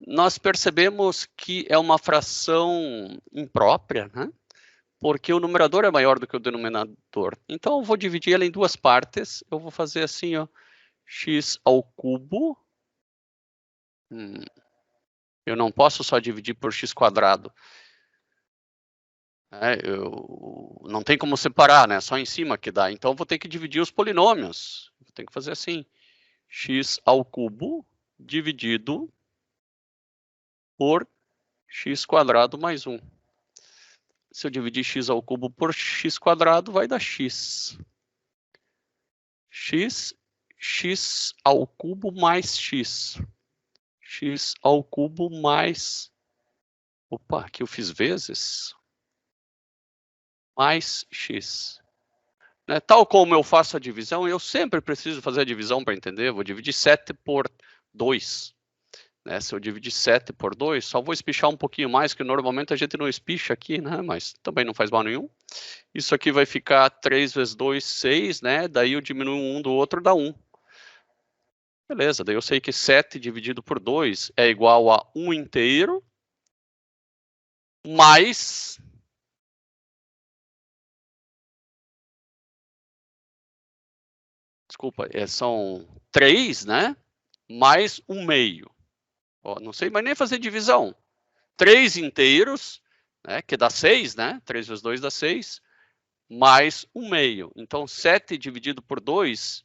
nós percebemos que é uma fração imprópria, né? Porque o numerador é maior do que o denominador. Então, eu vou dividir ela em duas partes. Eu vou fazer assim, ó, x ao cubo. Eu não posso só dividir por x quadrado. Não tem como separar, né? Só em cima que dá. Então, eu vou ter que dividir os polinômios. Vou ter que fazer assim. X ao cubo dividido por x quadrado mais 1. Se eu dividir x ao cubo por x quadrado, vai dar x. X ao cubo mais x. X ao cubo mais... Opa, aqui eu fiz vezes. Mais x. Né? Tal como eu faço a divisão, eu sempre preciso fazer a divisão para entender. Vou dividir 7 por 2. Né? Se eu dividir 7 por 2, só vou espichar um pouquinho mais, que normalmente a gente não espicha aqui, né? Mas também não faz mal nenhum. Isso aqui vai ficar 3 vezes 2, 6, né? Daí eu diminuo um do outro, dá 1. Beleza, daí eu sei que 7 dividido por 2 é igual a 1 inteiro, mais... Desculpa, são 3, né? Mais 1 meio. Ó, não sei mais nem fazer divisão. 3 inteiros, né? Que dá 6, né? 3 vezes 2 dá 6, mais 1 meio. Então, 7 dividido por 2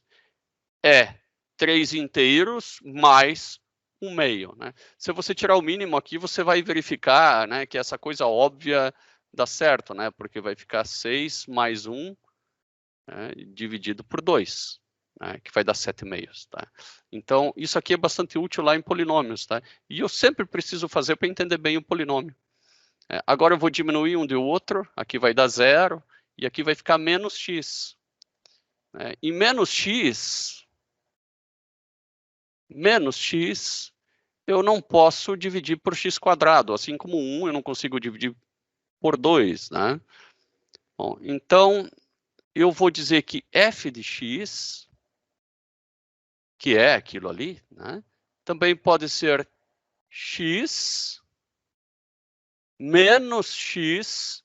é 3 inteiros mais 1 meio, né? Se você tirar o mínimo aqui, você vai verificar, né, que essa coisa óbvia dá certo, né? Porque vai ficar 6 mais 1, né, dividido por 2, né, que vai dar 7 meios, tá? Então, isso aqui é bastante útil lá em polinômios, tá? E eu sempre preciso fazer para entender bem o polinômio. Agora eu vou diminuir um do outro, aqui vai dar 0, e aqui vai ficar menos x. E menos x, eu não posso dividir por x quadrado, assim como 1 eu não consigo dividir por 2, né? Bom, então, eu vou dizer que f de x, que é aquilo ali, né? Também pode ser x menos x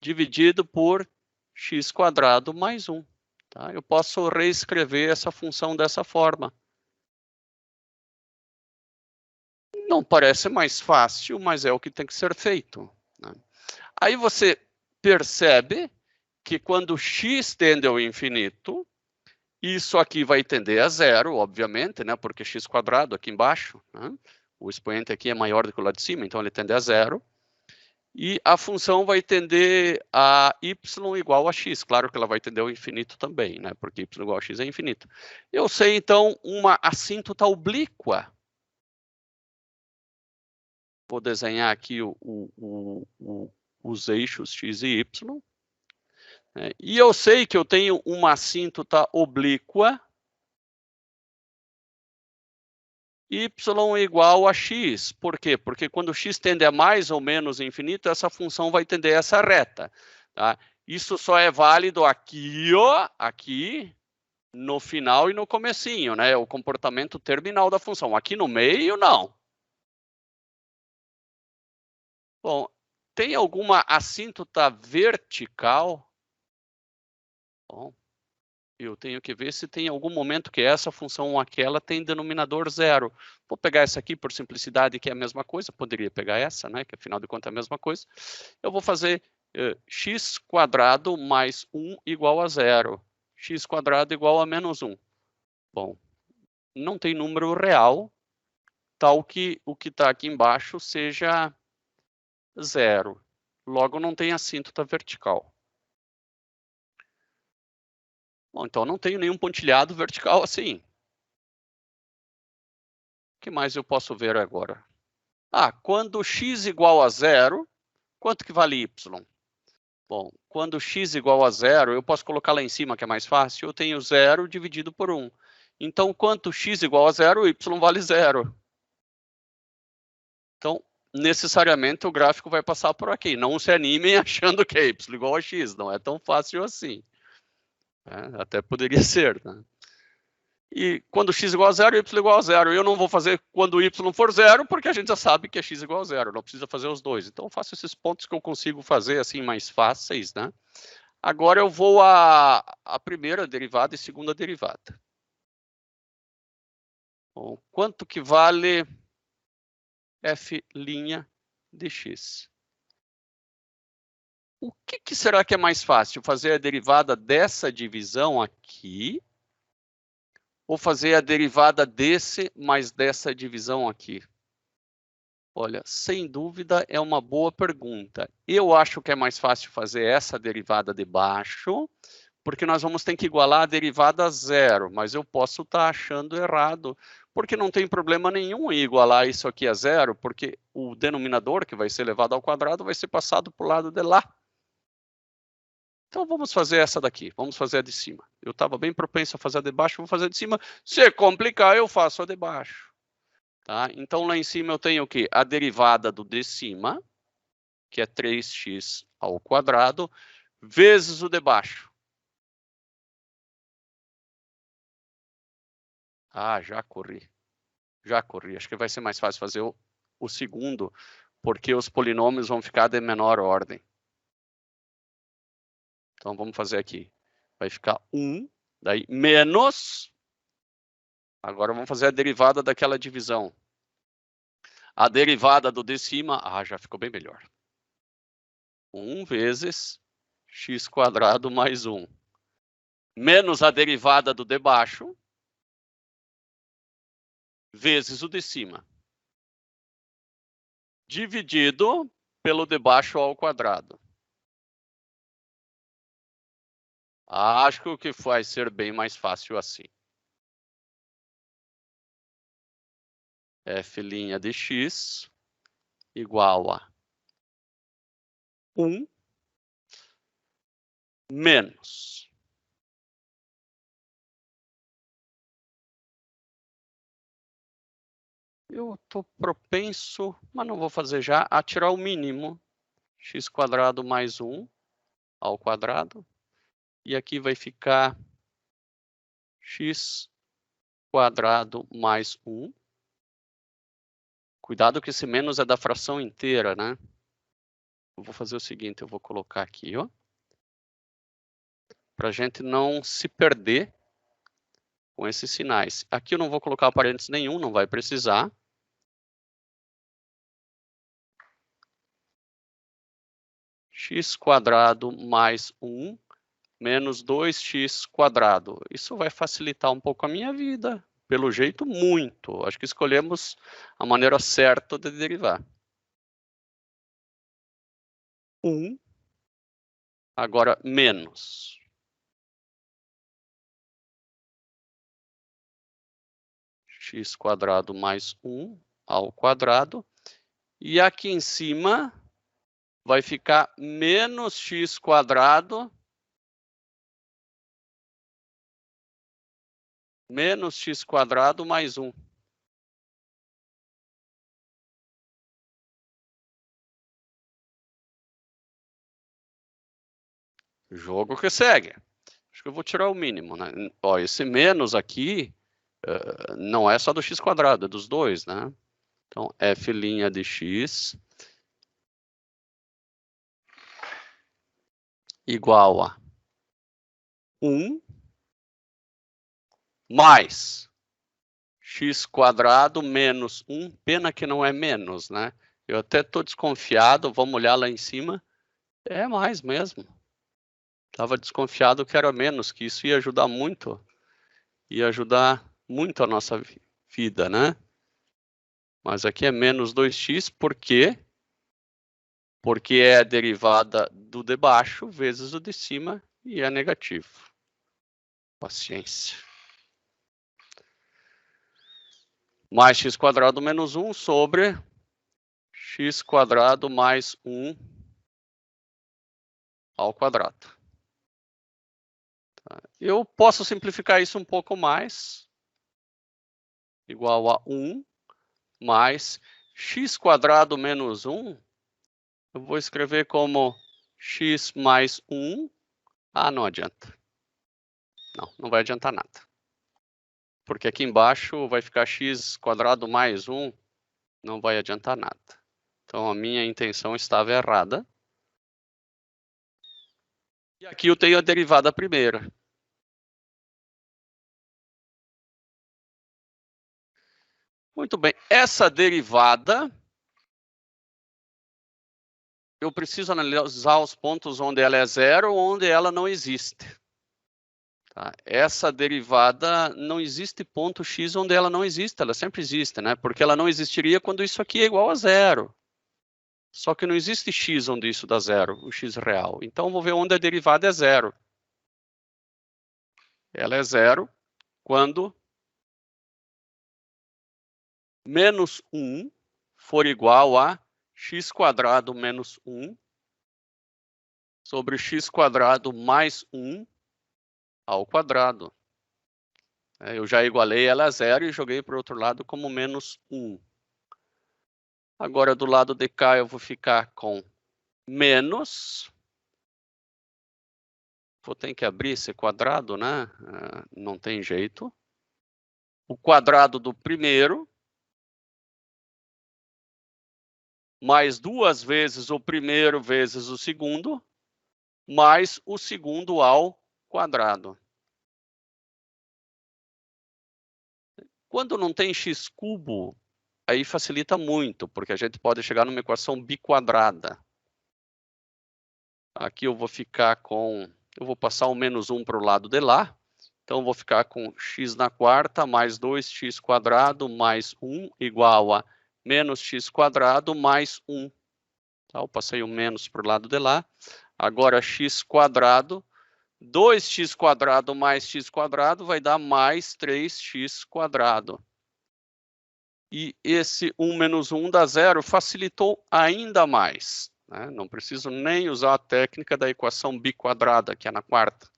dividido por x quadrado mais 1. Tá? Eu posso reescrever essa função dessa forma. Não parece mais fácil, mas é o que tem que ser feito. Né? Aí você percebe que quando x tende ao infinito, isso aqui vai tender a zero, obviamente, né? Porque x quadrado aqui embaixo, né? O expoente aqui é maior do que o lá de cima, então ele tende a zero. E a função vai tender a y igual a x. Claro que ela vai tender ao infinito também, né? Porque y igual a x é infinito. Eu sei, então, uma assíntota oblíqua. Vou desenhar aqui os eixos x e y. Né? E eu sei que eu tenho uma assíntota oblíqua y igual a x. Por quê? Porque quando x tende a mais ou menos infinito, essa função vai tender a essa reta. Tá? Isso só é válido aqui, ó, aqui, no final e no comecinho, né? O comportamento terminal da função. Aqui no meio, não. Bom, tem alguma assíntota vertical? Bom, eu tenho que ver se tem algum momento que essa função ou aquela tem denominador zero. Vou pegar essa aqui por simplicidade, que é a mesma coisa. Poderia pegar essa, né? Que afinal de contas é a mesma coisa. Eu vou fazer x quadrado mais 1 igual a zero. X quadrado igual a menos 1. Bom, não tem número real, tal que o que está aqui embaixo seja zero. Logo, não tem assíntota vertical. Bom, então não tenho nenhum pontilhado vertical assim. O que mais eu posso ver agora? Quando x igual a zero, quanto que vale y? Bom, quando x igual a zero, eu posso colocar lá em cima, que é mais fácil, eu tenho zero dividido por 1. Então, quanto x igual a zero, y vale zero. Então, necessariamente, o gráfico vai passar por aqui. Não se animem achando que é y igual a x, não é tão fácil assim. Até poderia ser, né? E quando x igual a zero, y igual a zero. Eu não vou fazer quando y for zero, porque a gente já sabe que é x igual a zero. Não precisa fazer os dois. Então, eu faço esses pontos que eu consigo fazer assim mais fáceis, né? Agora eu vou à primeira derivada e segunda derivada. Bom, quanto que vale f' de x? O que será que é mais fácil? Fazer a derivada dessa divisão aqui ou fazer a derivada desse mais dessa divisão aqui? Olha, sem dúvida é uma boa pergunta. Eu acho que é mais fácil fazer essa derivada de baixo, porque nós vamos ter que igualar a derivada a zero, mas eu posso estar achando errado, porque não tem problema nenhum em igualar isso aqui a zero, porque o denominador que vai ser elevado ao quadrado vai ser passado para o lado de lá. Então vamos fazer essa daqui, vamos fazer a de cima. Eu estava bem propenso a fazer a de baixo, vou fazer a de cima. Se complicar, eu faço a de baixo. Tá? Então lá em cima eu tenho o quê? A derivada do de cima, que é 3x ao quadrado, vezes o de baixo. Ah, já corri. Já corri. Acho que vai ser mais fácil fazer o segundo, porque os polinômios vão ficar de menor ordem. Então vamos fazer aqui. Vai ficar 1, daí menos. Agora vamos fazer a derivada daquela divisão. A derivada do de cima, já ficou bem melhor. 1 vezes x² mais 1. Menos a derivada do de baixo, vezes o de cima. Dividido pelo de baixo ao quadrado. Acho que o que vai ser bem mais fácil assim. F' de x igual a 1 menos. Eu estou propenso, mas não vou fazer já, a tirar o mínimo. X² mais 1 ao quadrado. E aqui vai ficar x² mais 1. Cuidado que esse menos é da fração inteira, né? Eu vou fazer o seguinte, eu vou colocar aqui, ó. Para a gente não se perder com esses sinais. Aqui eu não vou colocar parênteses nenhum, não vai precisar. X² mais 1 menos 2x². Isso vai facilitar um pouco a minha vida. Pelo jeito, muito. Acho que escolhemos a maneira certa de derivar. 1. Agora, menos. X² mais 1 ao quadrado. E aqui em cima vai ficar menos x² menos x² mais 1. Jogo que segue. Acho que eu vou tirar o mínimo, né? Ó, esse menos aqui não é só do x², é dos dois, né? Então, f' de x igual a 1 mais x² menos 1. Pena que não é menos, né? Eu até estou desconfiado, vamos olhar lá em cima. É mais mesmo. Estava desconfiado que era menos, que isso ia ajudar muito. Ia ajudar muito a nossa vida, né? Mas aqui é menos 2x, por quê? Porque é a derivada do de baixo vezes o de cima e é negativo. Paciência. Mais x² menos 1 sobre x² mais 1 ao quadrado. Eu posso simplificar isso um pouco mais. Igual a 1 mais x² menos 1. Eu vou escrever como x mais 1. Não adianta. Não vai adiantar nada. porque aqui embaixo vai ficar x² mais 1, não vai adiantar nada. Então, a minha intenção estava errada. E aqui eu tenho a derivada primeira. Muito bem, essa derivada, eu preciso analisar os pontos onde ela é zero ou onde ela não existe. Tá? Essa derivada, não existe ponto x onde ela não existe, ela sempre existe, né? Porque ela não existiria quando isso aqui é igual a zero. Só que não existe x onde isso dá zero, o x real. Então, vou ver onde a derivada é zero. Ela é zero quando menos 1 for igual a x² menos 1 sobre x² mais 1 ao quadrado. Eu já igualei ela a zero e joguei para o outro lado como menos 1. Agora, do lado de cá, eu vou ficar com menos. Vou ter que abrir esse quadrado, né? Não tem jeito. O quadrado do primeiro, mais 2 vezes o primeiro vezes o segundo, mais o segundo ao quadrado. Quando não tem x³, aí facilita muito, porque a gente pode chegar numa equação biquadrada. Aqui eu vou ficar com... Eu vou passar o menos 1 para o lado de lá. Então, eu vou ficar com x² mais 2x² mais 1 igual a menos x² mais 1. Tá? Eu passei o menos para o lado de lá. Agora, x², 2x² mais x² vai dar mais 3x². E esse 1 menos 1 dá zero, facilitou ainda mais. Né? Não preciso nem usar a técnica da equação biquadrada, que é na quarta.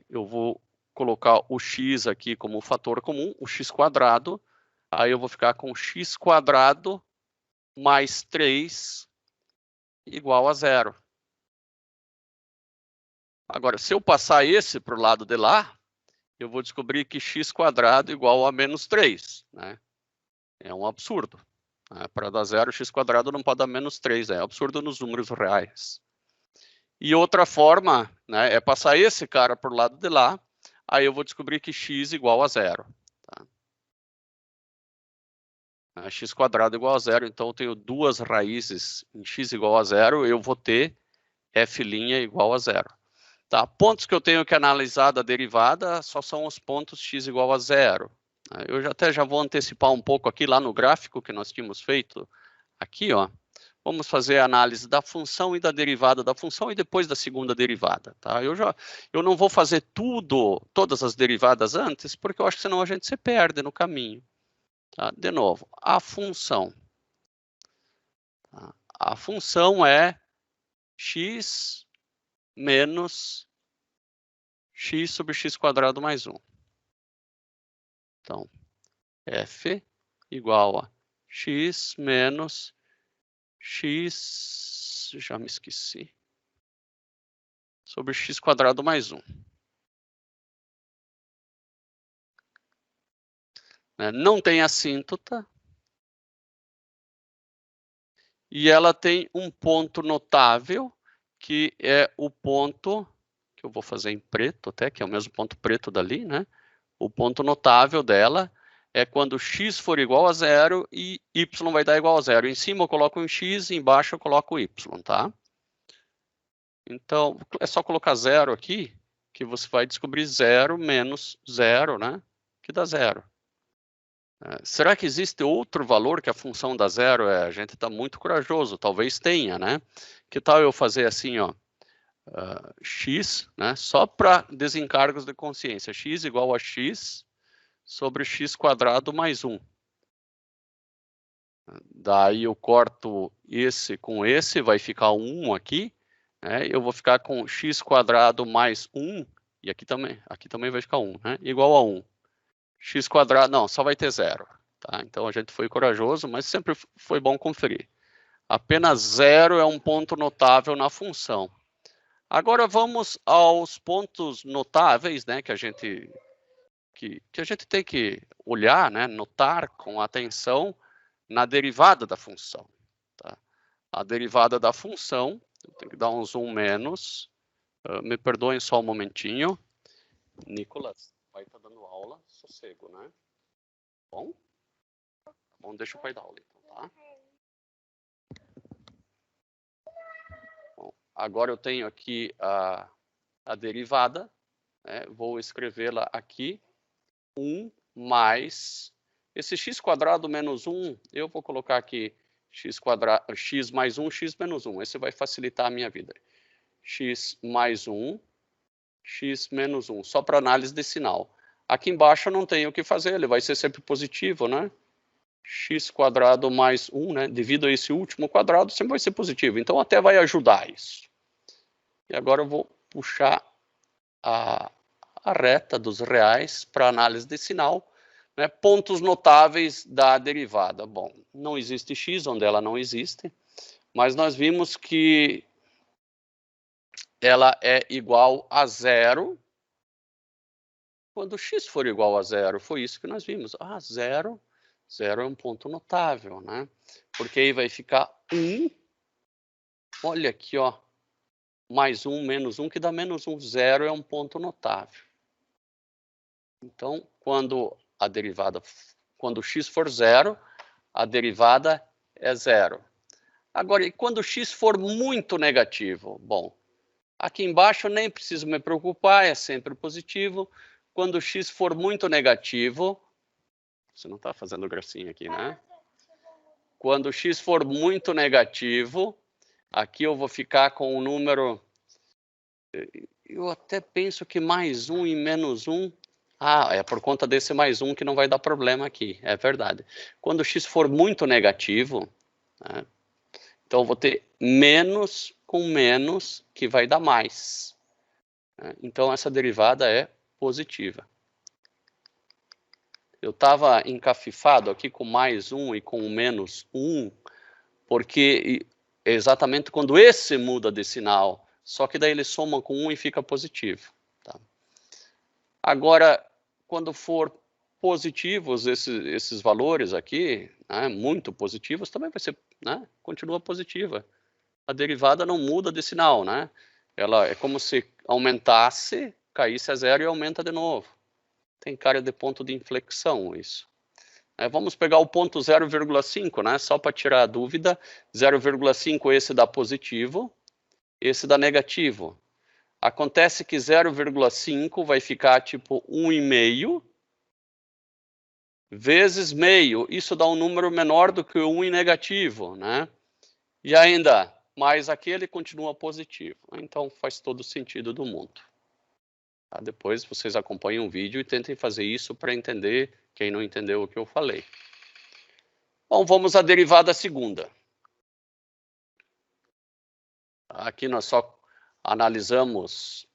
Eu vou colocar o x aqui como fator comum, o x², aí eu vou ficar com x² mais 3 igual a zero. Agora, se eu passar esse para o lado de lá, eu vou descobrir que x² igual a menos 3. Né? É um absurdo. Né? Para dar zero, x² não pode dar menos 3. É absurdo nos números reais. E outra forma, né, é passar esse cara para o lado de lá, aí eu vou descobrir que x igual a zero. Tá? X² igual a zero, então eu tenho duas raízes em x igual a zero, eu vou ter f' igual a zero. Tá? Pontos que eu tenho que analisar da derivada só são os pontos x igual a zero. Eu já vou antecipar um pouco aqui lá no gráfico que nós tínhamos feito. Aqui, ó, vamos fazer a análise da função e da derivada da função e depois da segunda derivada. Tá? Eu não vou fazer todas as derivadas antes, porque eu acho que senão a gente se perde no caminho. Tá? De novo, a função. Tá? A função é x menos x sobre x² mais 1. Então, f igual a x menos x, já me esqueci, sobre x² mais 1. Não tem assíntota. E ela tem um ponto notável, que é o ponto, que eu vou fazer em preto até, que é o mesmo ponto preto dali, né? O ponto notável dela é quando x for igual a zero e y vai dar igual a zero. Em cima eu coloco um x, embaixo eu coloco y, tá? Então, é só colocar zero aqui, que você vai descobrir zero menos zero, né? Que dá zero. Será que existe outro valor que a função dá zero? A gente está muito corajoso, talvez tenha, né? Que tal eu fazer assim, ó, x, né? Só para desencargos de consciência, x igual a x sobre x² mais 1. Daí eu corto esse com esse, vai ficar 1 aqui, né? Eu vou ficar com x² mais 1, e aqui também vai ficar 1, né? Igual a 1. x², não, só vai ter zero. Tá? Então, a gente foi corajoso, mas sempre foi bom conferir. Apenas zero é um ponto notável na função. Agora, vamos aos pontos notáveis, né, que a gente que a gente tem que olhar, né, notar com atenção na derivada da função. Tá? A derivada da função, eu tenho que dar um zoom menos, me perdoem só um momentinho. Nicolas, vai estar dando aula, sossego, né? Bom? Bom, deixa o pai dar aula, então, tá? Bom, agora eu tenho aqui a derivada, né? Vou escrevê-la aqui. 1 mais esse x² menos 1, eu vou colocar aqui x mais 1, x menos 1. Esse vai facilitar a minha vida. X mais 1, x menos 1, só para análise de sinal. Aqui embaixo eu não tenho o que fazer, ele vai ser sempre positivo, né? x² mais 1, né? Devido a esse último quadrado, sempre vai ser positivo. Então, até vai ajudar isso. E agora eu vou puxar a reta dos reais para análise de sinal, né? Pontos notáveis da derivada. Bom, não existe x onde ela não existe, mas nós vimos que ela é igual a 0 quando x for igual a 0. Foi isso que nós vimos. 0 é um ponto notável, né? Porque aí vai ficar 1. Olha aqui, ó. Mais 1, menos 1, que dá menos 1. 0 é um ponto notável. Então, quando x for 0, a derivada é 0. Agora, e quando x for muito negativo? Bom, aqui embaixo nem preciso me preocupar, é sempre positivo. Quando x for muito negativo, você não está fazendo gracinha aqui, né? Quando x for muito negativo, aqui eu vou ficar com o número... Eu até penso que mais 1 e menos 1... é por conta desse mais 1 que não vai dar problema aqui, é verdade. Quando x for muito negativo, né, então eu vou ter menos com menos, que vai dar mais. Né? Então essa derivada é positiva. Eu estava encafifado aqui com mais 1 e com menos 1, porque é exatamente quando esse muda de sinal, só que daí ele soma com 1 e fica positivo. Tá? Agora, quando for positivos esses valores aqui, né, muito positivos, também vai ser, né, continua positiva. A derivada não muda de sinal, né? Ela é como se aumentasse, caísse a 0 e aumenta de novo. Tem cara de ponto de inflexão isso. Vamos pegar o ponto 0,5, né? Só para tirar a dúvida. 0,5 esse dá positivo, esse dá negativo. Acontece que 0,5 vai ficar tipo 1,5 vezes meio. Isso dá um número menor do que o 1 em negativo, né? E ainda, mais aquele continua positivo. Então faz todo o sentido do mundo. Tá? Depois vocês acompanhem o vídeo e tentem fazer isso para entender quem não entendeu o que eu falei. Bom, vamos à derivada segunda. Aqui nós só analisamos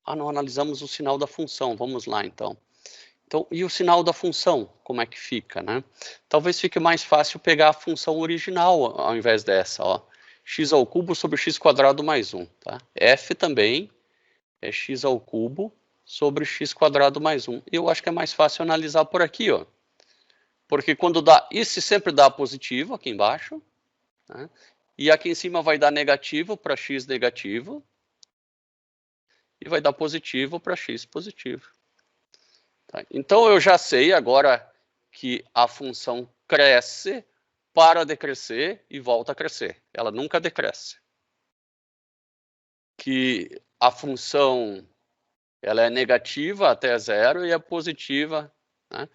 não analisamos o sinal da função. Vamos lá, então. Então, e o sinal da função, como é que fica, né? Talvez fique mais fácil pegar a função original ao invés dessa, ó. X ao cubo sobre x² mais 1, tá? F também é x ao cubo sobre x² mais 1. Eu acho que é mais fácil analisar por aqui, ó. Porque quando dá, isso sempre dá positivo aqui embaixo, né? E aqui em cima vai dar negativo para x negativo. E vai dar positivo para x positivo. Tá? Então, eu já sei agora que a função cresce, para de crescer e volta a crescer. Ela nunca decresce. Que a função ela é negativa até 0 e é positiva, né?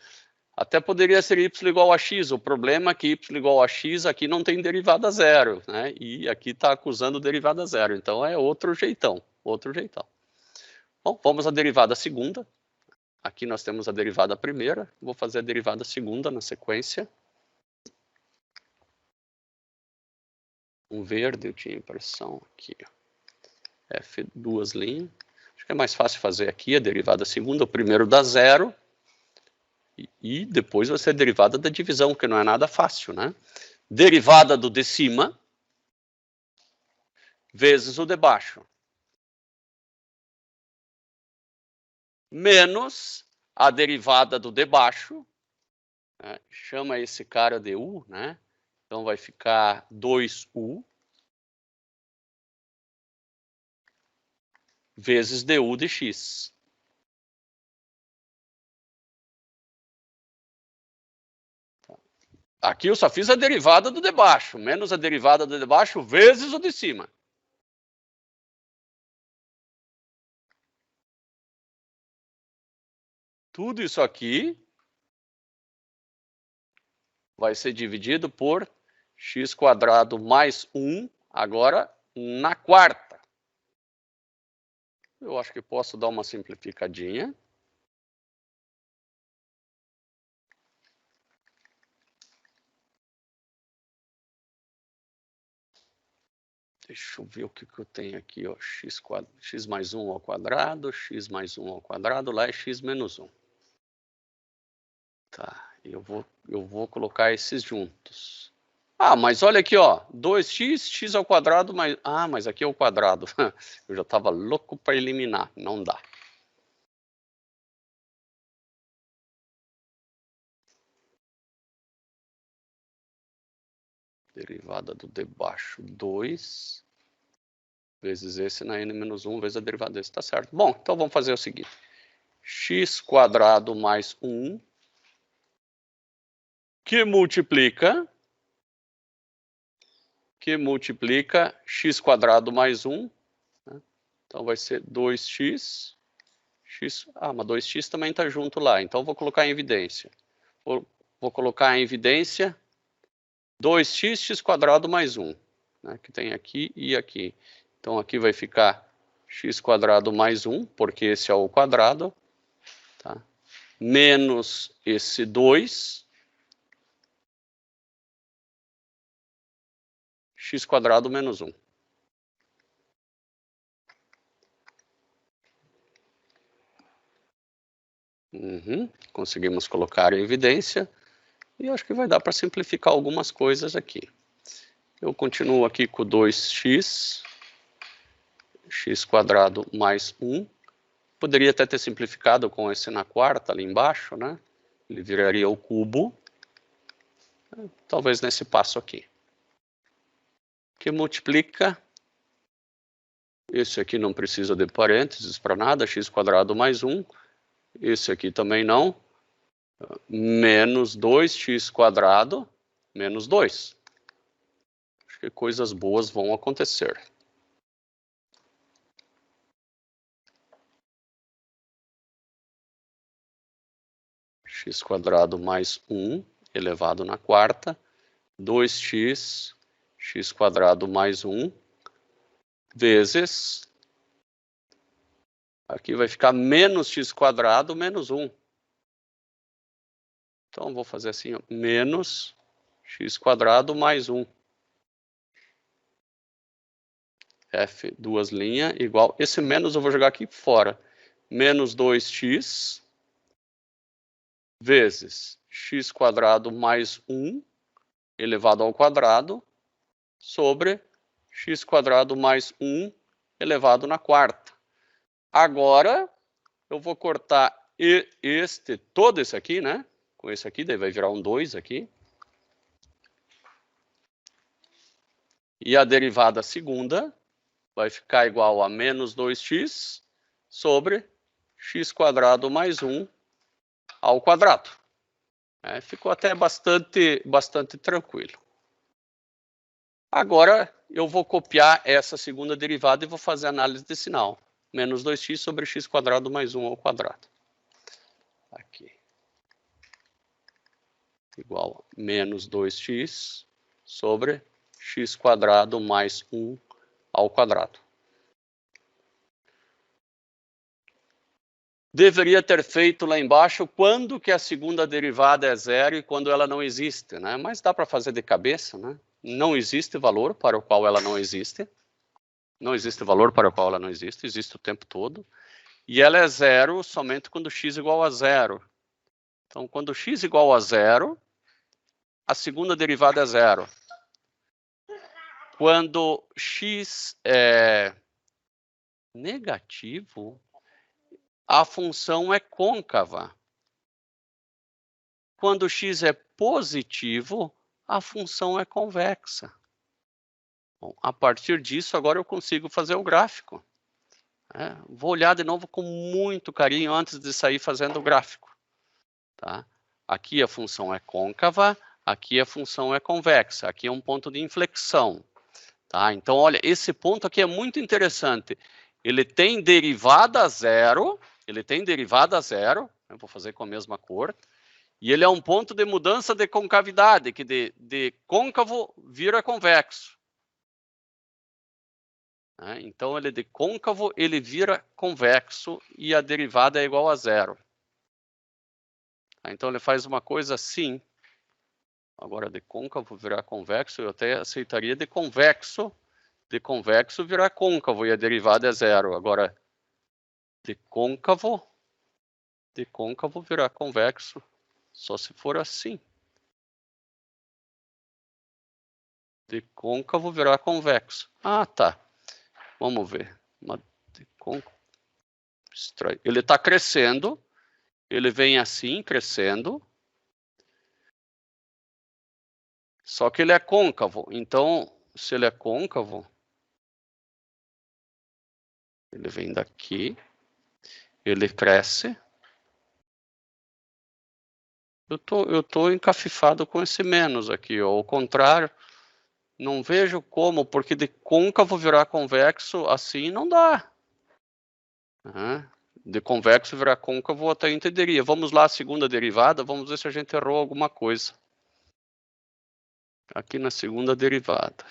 Até poderia ser y igual a x. O problema é que y igual a x aqui não tem derivada zero, né? E aqui está acusando derivada zero. Então, é outro jeitão, outro jeitão. Bom, vamos à derivada segunda. Aqui nós temos a derivada primeira. Vou fazer a derivada segunda na sequência. Um verde, eu tinha impressão aqui. F, duas linhas. Acho que é mais fácil fazer aqui a derivada segunda. O primeiro dá zero. E depois vai ser a derivada da divisão, que não é nada fácil, né? Derivada do de cima vezes o de baixo. Menos a derivada do de baixo, né? Chama esse cara de u, né? Então vai ficar 2u vezes du de x. Aqui eu só fiz a derivada do de baixo, menos a derivada do de baixo vezes o de cima. Tudo isso aqui vai ser dividido por x² mais 1, agora na quarta. Eu acho que posso dar uma simplificadinha. Deixa eu ver o que eu tenho aqui, ó. X mais 1 ao quadrado, x mais 1 ao quadrado, lá é x menos 1. Tá, eu vou colocar esses juntos. Ah, mas olha aqui, ó, 2x, x ao quadrado, mais... Ah, mas aqui é o quadrado. Eu já estava louco para eliminar, não dá. Derivada do de baixo, 2, vezes esse na n menos 1, vezes a derivada desse, tá certo. Bom, então vamos fazer o seguinte. X² mais 1, que multiplica x² mais 1, né? Então vai ser 2x, mas 2x também está junto lá, então vou colocar em evidência. Vou colocar em evidência 2x, x² mais 1, né? Que tem aqui e aqui. Então aqui vai ficar x² mais 1, porque esse é o quadrado, tá? Menos esse 2, x² menos 1. Conseguimos colocar em evidência. E acho que vai dar para simplificar algumas coisas aqui. Eu continuo aqui com 2x, x² mais 1. Poderia até ter simplificado com esse na quarta, ali embaixo, né? Ele viraria o cubo. Talvez nesse passo aqui. Que multiplica... Esse aqui não precisa de parênteses para nada, x² mais 1. Esse aqui também não. Menos 2x² menos 2. Acho que coisas boas vão acontecer. X² mais 1 elevado na quarta, 2x, x² mais 1, vezes... Aqui vai ficar menos x² menos 1. Então, vou fazer assim, ó, menos x² mais 1. F, duas linhas, igual... Esse menos eu vou jogar aqui fora. Menos 2x vezes x² mais 1 elevado ao quadrado sobre x² mais 1 elevado na quarta. Agora, eu vou cortar todo esse aqui, né? Com esse aqui, daí vai virar um 2 aqui. E a derivada segunda vai ficar igual a menos 2x sobre x² mais 1 ao quadrado. Ficou até bastante tranquilo. Agora, eu vou copiar essa segunda derivada e vou fazer a análise de sinal. Menos 2x sobre x² mais 1 ao quadrado. Aqui. Igual a menos 2x sobre x² mais 1 ao quadrado. Deveria ter feito lá embaixo quando que a segunda derivada é zero e quando ela não existe, né? Mas dá para fazer de cabeça, né? Não existe valor para o qual ela não existe. Não existe valor para o qual ela não existe, existe o tempo todo. E ela é zero somente quando x igual a zero. Então, quando x igual a zero, a segunda derivada é zero. Quando x é negativo, a função é côncava. Quando x é positivo, a função é convexa. Bom, a partir disso, agora eu consigo fazer o gráfico. Vou olhar de novo com muito carinho antes de sair fazendo o gráfico. Tá? Aqui a função é côncava, aqui a função é convexa. Aqui é um ponto de inflexão. Tá? Então, olha, esse ponto aqui é muito interessante. Ele tem derivada zero, eu vou fazer com a mesma cor, e ele é um ponto de mudança de concavidade, que de côncavo vira convexo. Então, ele de côncavo, ele vira convexo e a derivada é igual a zero. Então, ele faz uma coisa assim. Agora, de côncavo virar convexo, eu até aceitaria de convexo virar côncavo e a derivada é zero. Agora, de côncavo virar convexo, só se for assim. De côncavo virar convexo. Ah, tá. Vamos ver. Ele está crescendo, ele vem assim, crescendo, só que ele é côncavo. Então, se ele é côncavo, ele vem daqui, ele cresce. Eu tô encafifado com esse menos aqui, ó. Ao contrário, não vejo como, porque de côncavo virar convexo assim não dá. De convexo virar côncavo eu até entenderia. Vamos lá, a segunda derivada, vamos ver se a gente errou alguma coisa. Aqui na segunda derivada.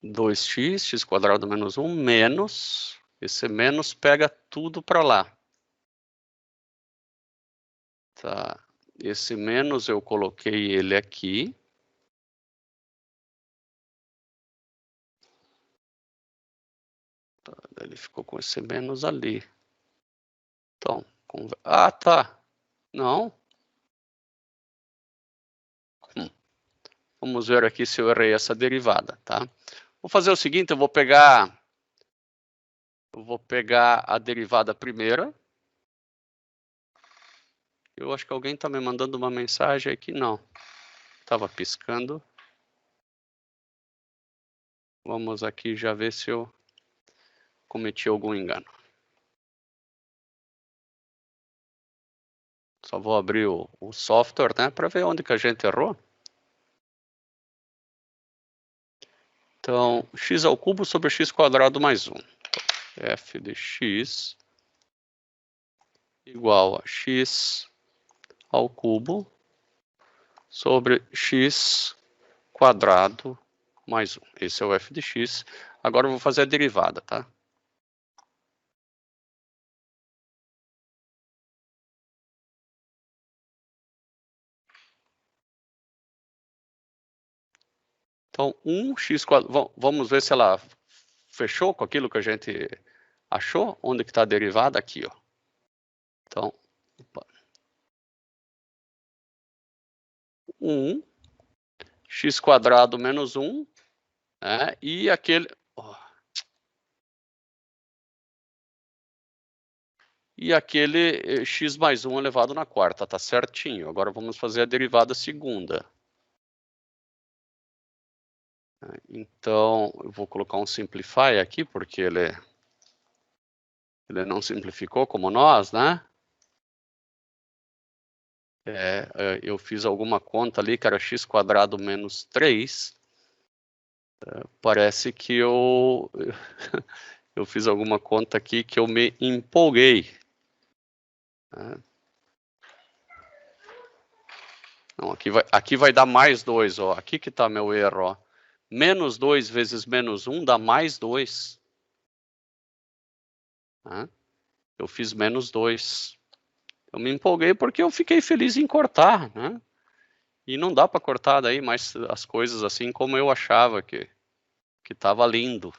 Dois x quadrado menos 1, menos, esse menos pega tudo para lá. Tá, esse menos eu coloquei ele aqui. Tá, ele ficou com esse menos ali. Então, ah, tá. Não. Vamos ver aqui se eu errei essa derivada, tá? Vou fazer o seguinte, eu vou pegar a derivada primeira. Eu acho que alguém está me mandando uma mensagem aqui, não. Estava piscando. Vamos aqui já ver se eu cometi algum engano. Só vou abrir o software, né, para ver onde que a gente errou. Então, x ao cubo sobre x quadrado mais 1. F de x igual a x ao cubo sobre x quadrado mais 1. Esse é o f de x. Agora eu vou fazer a derivada, tá? Então, 1x quadrado... Vamos ver se ela fechou com aquilo que a gente achou. Onde que está a derivada? Aqui, ó. Então, 1, x quadrado menos 1, né? E aquele... E aquele x mais 1 elevado na quarta, tá certinho. Agora vamos fazer a derivada segunda. Então, eu vou colocar um simplify aqui, porque ele não simplificou como nós, né? Eu fiz alguma conta ali que era x quadrado menos 3. Parece que eu fiz alguma conta aqui que eu me empolguei. Não, aqui vai dar mais 2, ó. Aqui que está meu erro, ó. Menos 2 vezes menos 1 dá mais 2. Eu fiz menos 2. Eu me empolguei porque eu fiquei feliz em cortar, né? E não dá para cortar daí mais as coisas assim como eu achava que estava lindo.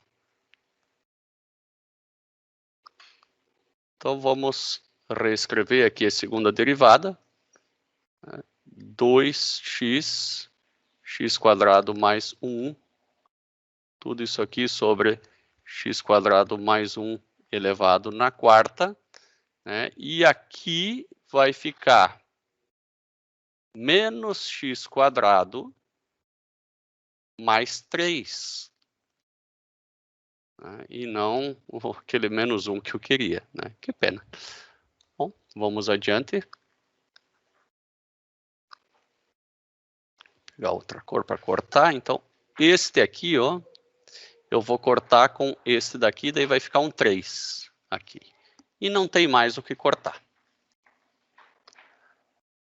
Então vamos reescrever aqui a segunda derivada. 2x, x quadrado mais 1. Tudo isso aqui sobre x quadrado mais 1 elevado na quarta, né? E aqui vai ficar menos x quadrado mais 3. Né? E não aquele menos 1 que eu queria, né? Que pena. Bom, vamos adiante. Pegar outra cor para cortar. Então, este aqui, ó, eu vou cortar com este daqui, daí vai ficar um 3 aqui. E não tem mais o que cortar.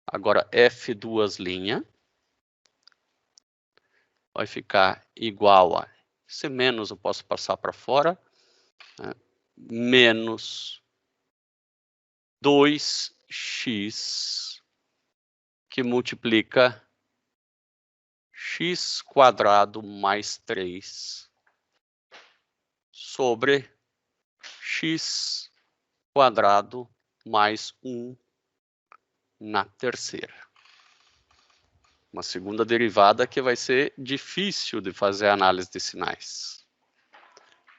Agora, F2' vai ficar igual a... Esse menos eu posso passar para fora. Né? Menos 2x que multiplica x quadrado mais 3 sobre x quadrado mais 1 na terceira. Uma segunda derivada que vai ser difícil de fazer a análise de sinais.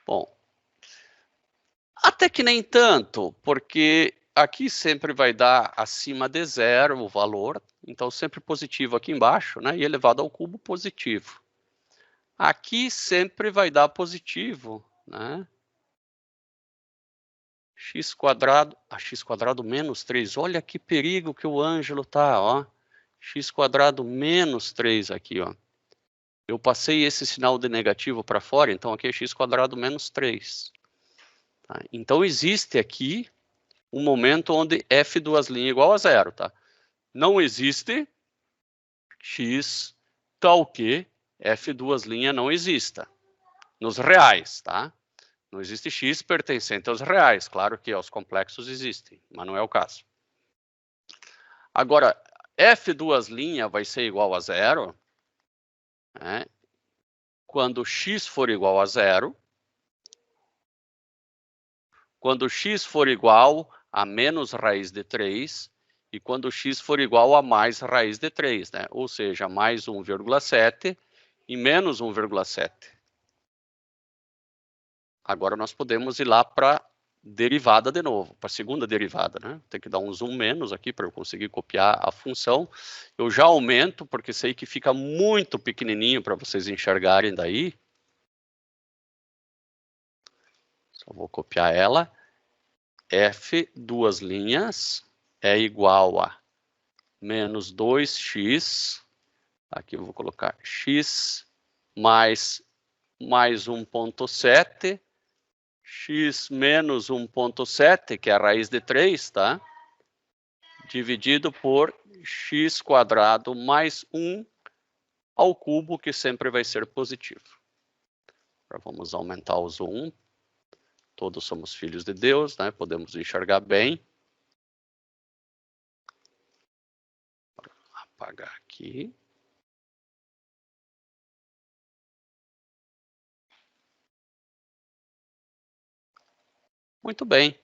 Bom, até que nem tanto, porque aqui sempre vai dar acima de zero o valor, então sempre positivo aqui embaixo, né? E elevado ao cubo positivo. Aqui sempre vai dar positivo, né? X quadrado, x quadrado menos 3, olha que perigo que o Ângelo tá, ó. X quadrado menos 3 aqui, ó. Eu passei esse sinal de negativo para fora, então aqui é x quadrado menos 3. Tá? Então existe aqui um momento onde F2' igual a zero, tá? Não existe x tal que F2' não exista. Nos reais, tá? Não existe x pertencente aos reais. Claro que aos complexos existem, mas não é o caso. Agora, F2' vai ser igual a zero, né? Quando x for igual a zero, quando x for igual a menos raiz de 3 e quando x for igual a mais raiz de 3, né? Ou seja, mais 1,7 e menos 1,7. Agora nós podemos ir lá para derivada de novo, para a segunda derivada, né? Tem que dar um zoom menos aqui para eu conseguir copiar a função. Eu já aumento, porque sei que fica muito pequenininho para vocês enxergarem daí. Só vou copiar ela. F2' é igual a menos 2x, aqui eu vou colocar x mais 1,7, x menos 1,7, que é a raiz de 3, tá? Dividido por x quadrado mais 1 ao cubo, que sempre vai ser positivo. Agora vamos aumentar o zoom. Todos somos filhos de Deus, né? Podemos enxergar bem. Vou apagar aqui. Muito bem.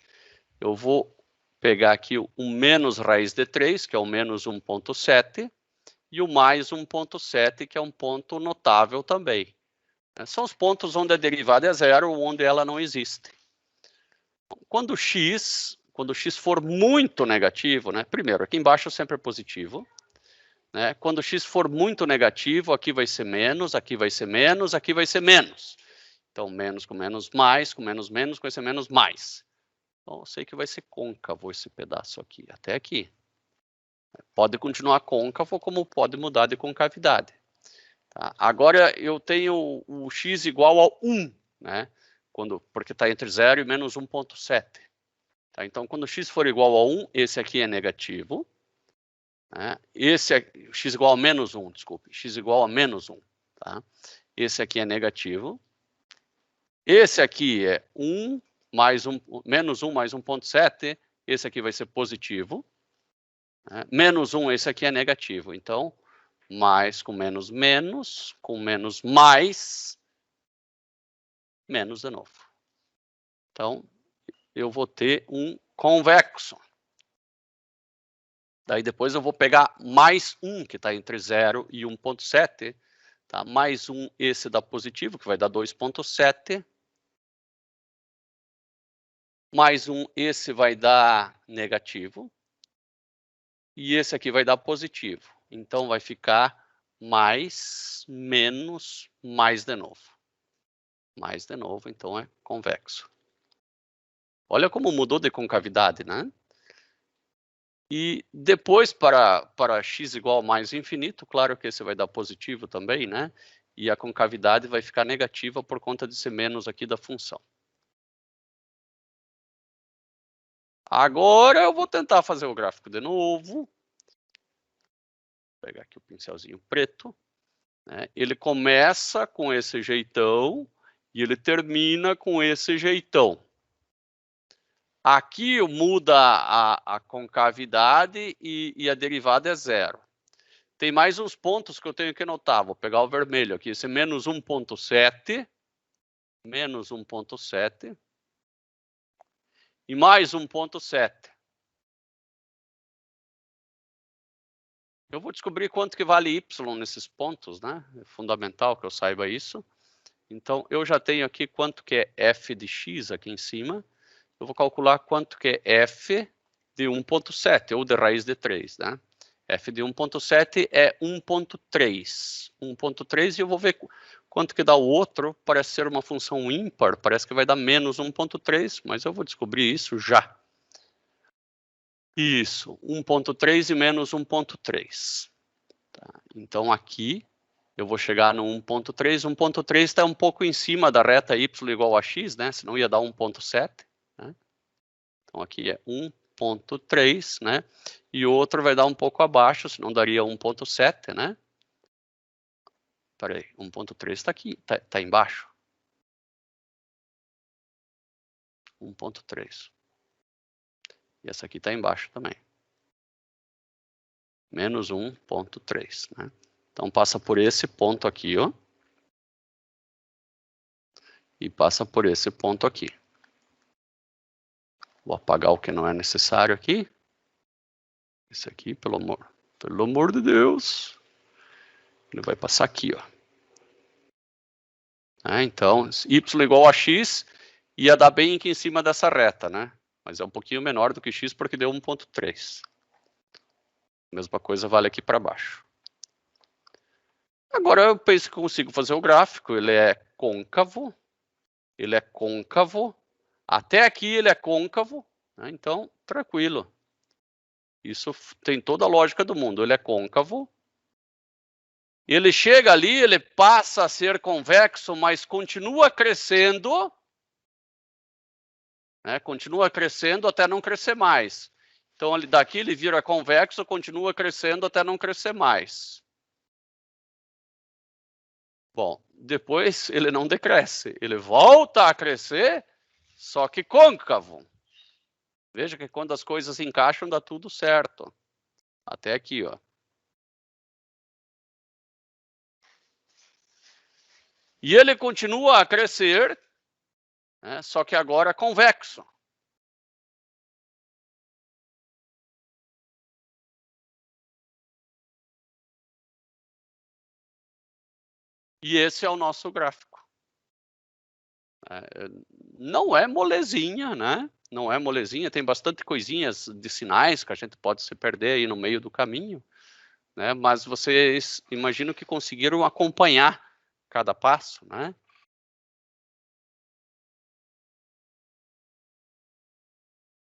Eu vou pegar aqui o menos raiz de 3, que é o menos 1,7, e o mais 1,7, que é um ponto notável também. São os pontos onde a derivada é zero ou onde ela não existe. Quando x for muito negativo, né? Primeiro, aqui embaixo sempre é positivo. Né? Quando x for muito negativo, aqui vai ser menos, aqui vai ser menos, aqui vai ser menos. Então, menos com menos mais, com menos menos, vai ser menos mais. Então, eu sei que vai ser côncavo esse pedaço aqui, até aqui. Pode continuar côncavo, como pode mudar de concavidade. Tá? Agora, eu tenho o x igual a 1, né? Porque está entre 0 e menos 1,7. Tá? Então, quando x for igual a 1, esse aqui é negativo. Né? Esse é x igual a menos 1, desculpe. X igual a menos 1. Tá? Esse aqui é negativo. Esse aqui é 1 mais 1, menos 1 mais 1,7. Esse aqui vai ser positivo. Né? Menos 1, esse aqui é negativo. Então, mais com menos mais, menos de novo. Então, eu vou ter um convexo. Daí depois eu vou pegar mais 1, que está entre 0 e 1,7. Tá? Mais 1, esse dá positivo, que vai dar 2,7. mais esse vai dar negativo. E esse aqui vai dar positivo. Então, vai ficar mais, menos, mais de novo. Mais de novo, então é convexo. Olha como mudou de concavidade, né? E depois, para x igual a mais infinito, claro que esse vai dar positivo também, né? E a concavidade vai ficar negativa por conta de ser menos aqui da função. Agora eu vou tentar fazer o gráfico de novo. Vou pegar aqui o pincelzinho preto. Né? Ele começa com esse jeitão e ele termina com esse jeitão. Aqui muda a concavidade e a derivada é zero. Tem mais uns pontos que eu tenho que notar. Vou pegar o vermelho aqui. Esse menos 1,7. Menos 1,7. E mais 1,7. Eu vou descobrir quanto que vale y nesses pontos, né? É fundamental que eu saiba isso. Então, eu já tenho aqui quanto que é f de x aqui em cima. Eu vou calcular quanto que é f de 1,7, ou de raiz de 3, né? F de 1,7 é 1,3. 1,3 e eu vou ver quanto que dá o outro. Parece ser uma função ímpar, parece que vai dar menos 1,3, mas eu vou descobrir isso já. Isso, 1,3 e menos 1,3. Tá? Então, aqui eu vou chegar no 1,3. 1,3 está um pouco em cima da reta y igual a x, né? Senão ia dar 1,7. Né? Então, aqui é 1,3, né? E o outro vai dar um pouco abaixo, senão daria 1,7, né? Espera aí, 1,3 está aqui, está embaixo. 1,3. E essa aqui está embaixo também. Menos 1,3, né? Então, passa por esse ponto aqui, ó. E passa por esse ponto aqui. Vou apagar o que não é necessário aqui. Esse aqui, pelo amor de Deus. Ele vai passar aqui, ó. Então, y igual a x ia dar bem aqui em cima dessa reta, né? Mas é um pouquinho menor do que x porque deu 1,3. Mesma coisa vale aqui para baixo. Agora eu penso que consigo fazer o gráfico. Ele é côncavo. Ele é côncavo. Até aqui ele é côncavo. Né? Então, tranquilo. Isso tem toda a lógica do mundo. Ele é côncavo. Ele chega ali, ele passa a ser convexo, mas continua crescendo. Né? Continua crescendo até não crescer mais. Então, daqui ele vira convexo, continua crescendo até não crescer mais. Bom, depois ele não decresce. Ele volta a crescer, só que côncavo. Veja que quando as coisas encaixam, dá tudo certo. Até aqui, ó. E ele continua a crescer, né, só que agora convexo. E esse é o nosso gráfico. Não é molezinha, né? Não é molezinha, tem bastante coisinhas de sinais que a gente pode se perder aí no meio do caminho, né? Mas vocês imaginam que conseguiram acompanhar cada passo, né?